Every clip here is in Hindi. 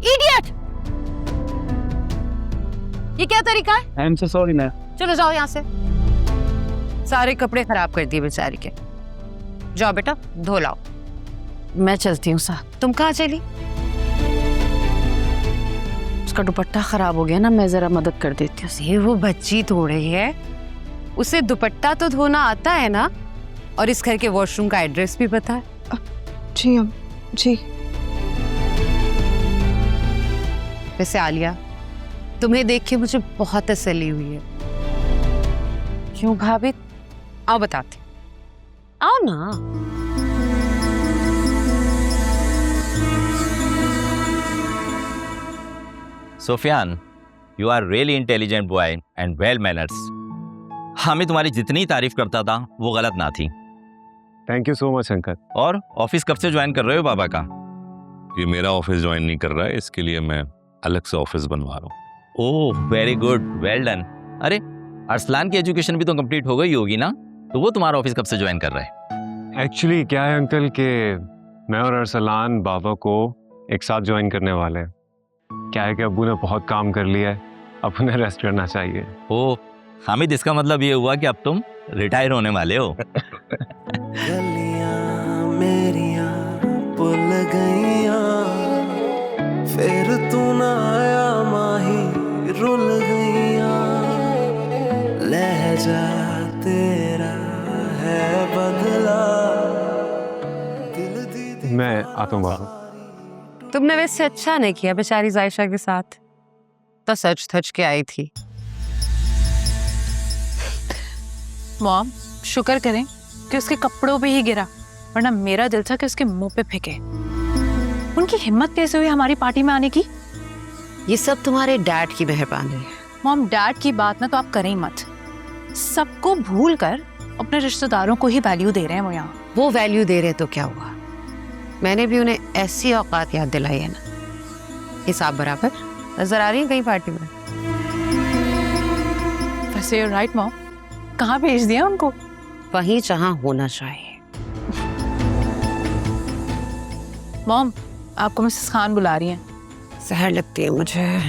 इडियट! ये क्या तरीका है? I am so sorry ma'am. चलो जाओ यहाँ से। सारे कपड़े खराब कर दिए बेचारी के। जाओ बेटा धो लाओ। मैं चलती हूँ साथ। तुम कहाँ चली? उसका दुपट्टा खराब हो गया ना, मैं जरा मदद कर देती हूँ। ये वो बच्ची थोड़ी है, उसे दुपट्टा तो धोना आता है ना, और इस घर के वॉशरूम का एड्रेस भी पता है। जी जी। वैसे आलिया, तुम्हें देख के मुझे बहुत तसल्ली हुई है। क्यों भाभी? आओ बताते। आओ ना। Sofiyan, you are really intelligent boy and well manners. हाँ, मैं तुम्हारी जितनी तारीफ करता था वो गलत ना थी। Thank you so much uncle. और ऑफिस कब से ज्वाइन कर रहे हो बाबा का? ये मेरा ऑफिस ज्वाइन नहीं कर रहा है, इसके लिए मैं अलग से ऑफिस बनवा रहा हूँ। Oh very good, well done. अरे अरसलान की एजुकेशन भी तो कंप्लीट हो गई होगी ना, तो वो तुम्हारा ऑफिस कब से ज्वाइन कर रहा है? एक्चुअली क्या है अंकल कि मैं और अरसलान बाबा को एक साथ ज्वाइन करने वाले हैं। क्या है कि अब्बू ने बहुत काम कर लिया है, अब उन्हें रेस्ट करना चाहिए। ओह हामिद, इसका मतलब ये हुआ कि अब तुम रिटायर होने वाले हो। गलियां मेरियां भुल गईयां, फिर तू ना आया माही रुल गईयां, लहजा तेरा है बदला, दिल दी मैं आता हूँ बाबा। तुमने वैसे अच्छा नहीं किया बेचारी जायशा के साथ, तो सच थच के आई थी। मॉम शुक्र करें कि उसके कपड़ों पे ही गिरा, वरना मेरा दिल था कि उसके मुंह पे फेंके। उनकी हिम्मत कैसे हुई हमारी पार्टी में आने की? ये सब तुम्हारे डैड की मेहरबानी है। मॉम डैड की बात ना तो आप करें ही मत। सबको भूल कर अपने रिश्तेदारों को ही वैल्यू दे रहे हैं वो यहाँ। वो वैल्यू दे रहे तो क्या हुआ, मैंने भी उन्हें ऐसी औकात याद दिलाई है ना। हिसाब बराबर नजर आ रही है कहीं पार्टी में? वैसे you're right मॉम, कहाँ भेज दिया उनको? वहीं जहाँ होना चाहिए। मॉम आपको मिसेस खान बुला रही हैं। सहर लगती है मुझे।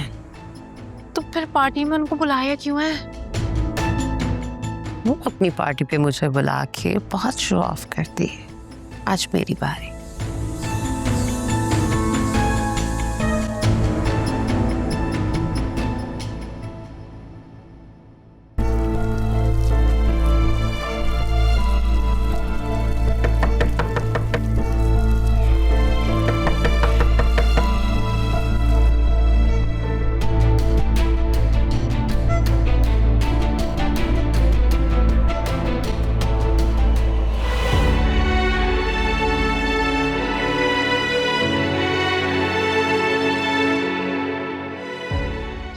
तो फिर पार्टी में उनको बुलाया क्यों है? वो अपनी पार्टी पे मुझे बुला के बहुत शो ऑफ करती है। आज मेरी बारी।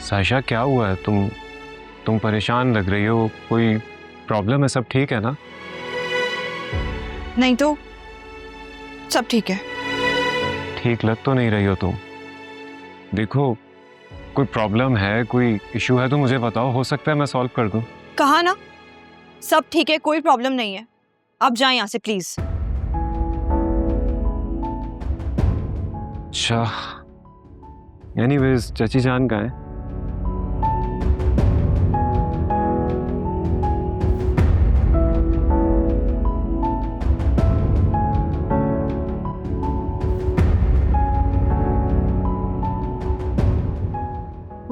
सायशा क्या हुआ है? तुम परेशान लग रही हो, कोई प्रॉब्लम है? सब ठीक है ना? नहीं तो सब ठीक है। ठीक लग तो नहीं रही हो तुम। देखो कोई प्रॉब्लम है, कोई इशू है तो मुझे बताओ, हो सकता है मैं सॉल्व कर दूं। कहा ना सब ठीक है, कोई प्रॉब्लम नहीं है। आप जाएं यहाँ से प्लीज। अच्छा, एनीवेज चाची जान कहाँ है?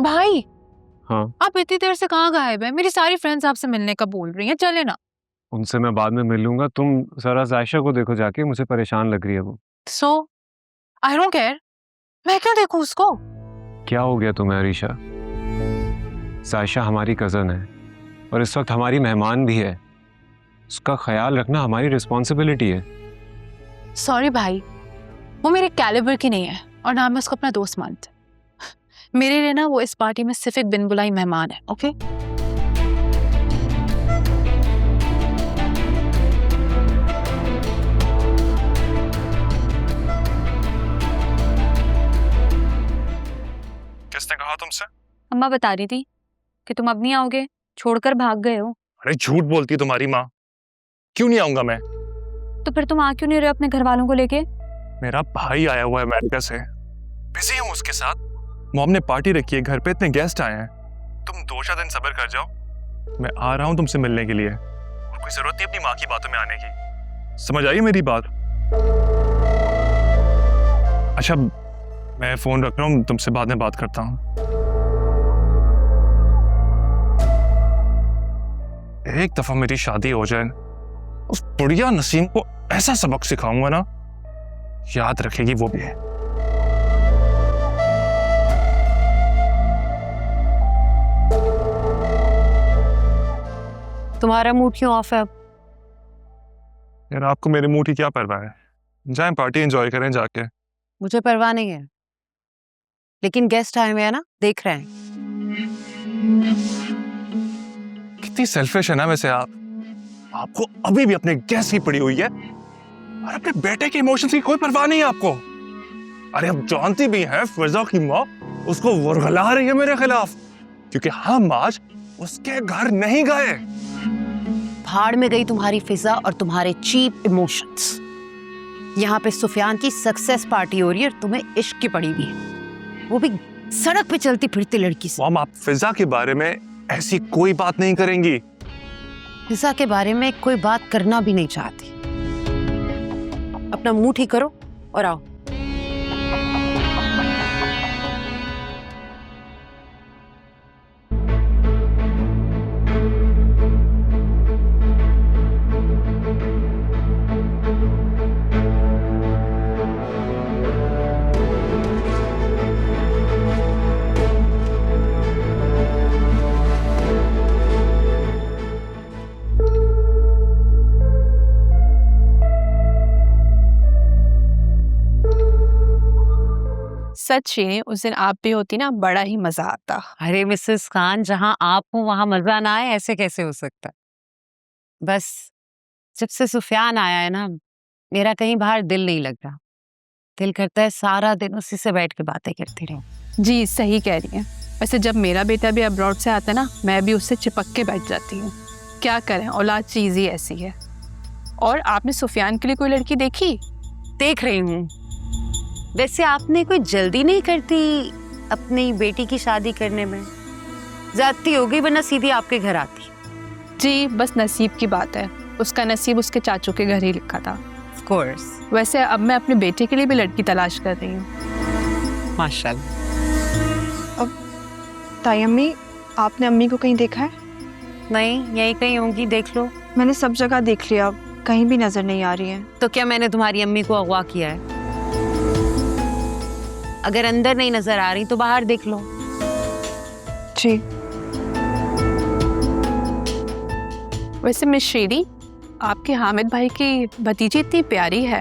भाई हाँ, आप इतनी देर से कहाँ गायब है? मेरी सारी फ्रेंड्स आपसे मिलने का बोल रही हैं, चले ना। उनसे मैं बाद में मिल लूंगा। तुम जरा जायशा को देखो जाके, मुझे परेशान लग रही है वो। सो आई डोंट केयर, मैं क्यों देखूं उसको? क्या हो गया तुम्हें अरीशा? जायशा हमारी कजन है और इस वक्त हमारी मेहमान भी है। उसका ख्याल रखना हमारी रिस्पॉन्सिबिलिटी है। सॉरी भाई, वो मेरे कैलिबर की नहीं है और ना मैं उसको अपना दोस्त मानती। मेरे लिए ना वो इस पार्टी में सिर्फ एक बिन बुलाई मेहमान है। ओके किसने कहा तुमसे? अम्मा बता रही थी कि तुम अब नहीं आओगे, छोड़कर भाग गए हो। अरे झूठ बोलती है तुम्हारी माँ। क्यों नहीं आऊंगा मैं? तो फिर तुम आ क्यों नहीं रहे हो अपने घर वालों को लेके? मेरा भाई आया हुआ है अमेरिका से, बिजी हूँ उसके साथ। मॉम ने पार्टी रखी है घर पे, इतने गेस्ट आए हैं। तुम 2-4 दिन सब्र कर जाओ, मैं आ रहा हूँ तुमसे मिलने के लिए। और कोई जरूरत नहीं अपनी माँ की बातों में आने की, समझ आई मेरी बात? अच्छा मैं फोन रख रहा हूँ, तुमसे बाद में बात करता हूँ। एक दफा मेरी शादी हो जाए, उस बुढ़िया नसीम को ऐसा सबक सिखाऊंगा ना, याद रखेगी वो भी है। तुम्हारा मूड क्यों ऑफ है अब? यार आपको मेरे मूड की क्या परवाह है? जाएं पार्टी एंजॉय करें जाके। मुझे परवाह नहीं है, लेकिन गेस्ट आए हुए हैं ना, देख रहे हैं। कितनी सेल्फिश है ना वैसे आपको अभी भी अपने गेस्ट की पड़ी हुई है और अपने बेटे के इमोशंस की कोई परवाह नहीं है आपको। अरे अब जानती भी हैं फिजा की माँ उसको वरगला रही है मेरे खिलाफ, क्योंकि हम आज उसके घर नहीं गए। भाड़ में गई तुम्हारी फिजा और तुम्हारे चीप इमोशंस। यहाँ पे सुफियान की सक्सेस पार्टी हो रही है और तुम्हें इश्क की पड़ी हुई है, वो भी सड़क पे चलती फिरती लड़की से। मॉम आप फिजा के बारे में ऐसी कोई बात नहीं करेंगी। फिजा के बारे में कोई बात करना भी नहीं चाहती। अपना मुंह ठीक करो और आओ। सच श्रीनी, उस दिन आप भी होती ना, बड़ा ही मजा आता। अरे मिसेस खान, जहां आप हो वहां मजा ना आए, ऐसे कैसे हो सकता है? बस जब से सुफियान आया है ना, मेरा कहीं बाहर दिल नहीं लग रहा। दिल करता है सारा दिन उसी से बैठ के बातें करती रहूं। जी सही कह रही हैं। वैसे जब मेरा बेटा भी अब्रॉड से आता है ना, मैं भी उससे चिपक के बैठ जाती हूँ। क्या करें, औलाद चीज ही ऐसी है। और आपने सुफियान के लिए कोई लड़की देखी? देख रही हूँ। वैसे आपने कोई जल्दी नहीं करती अपनी बेटी की शादी करने में? जाती हो गई, वरना सीधी आपके घर आती। जी बस नसीब की बात है, उसका नसीब उसके चाचू के घर ही लिखा था। Of course. वैसे अब मैं अपने बेटे के लिए भी लड़की तलाश कर रही हूँ। माशाल्लाह। ताई अम्मी, आपने अम्मी को कहीं देखा है? नहीं, यही कहीं होंगी, देख लो। मैंने सब जगह देख लिया, कहीं भी नजर नहीं आ रही है। तो क्या मैंने तुम्हारी अम्मी को अगवा किया है? अगर अंदर नहीं नजर आ रही तो बाहर देख लो। जी। वैसे मिस श्रीनी, आपके हामिद भाई की भतीजी इतनी प्यारी है,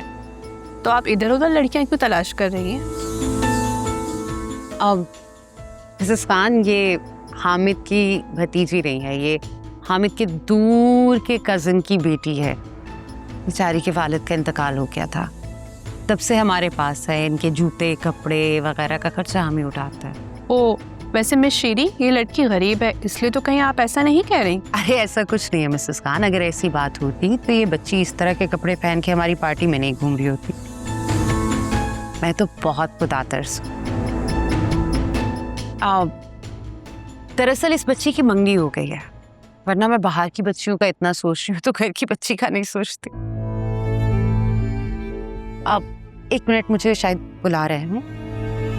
तो आप इधर उधर लड़कियां क्यों तलाश कर रही हैं? अब मिसेस खान, ये हामिद की भतीजी नहीं है, ये हामिद के दूर के कज़न की बेटी है। बेचारी के वालिद का इंतकाल हो गया था, तब से हमारे पास है। इनके जूते कपड़े वगैरह का खर्चा हमें उठाता है। ओ वैसे मिस श्रीनी, ये लड़की गरीब है, इसलिए तो कहीं आप ऐसा नहीं कह रही? अरे ऐसा कुछ नहीं है मिसेस खान, अगर ऐसी बात होती तो ये बच्ची इस तरह के कपड़े पहन के हमारी पार्टी में नहीं घूम रही होती। मैं तो बहुत खुदातर्स हूँ। दरअसल इस बच्ची की मंगनी हो गई है, वरना मैं बाहर की बच्चियों का इतना सोच रही हूँ तो घर की बच्ची का नहीं सोचती। अब 1 मिनट, मुझे शायद बुला रहे हैं।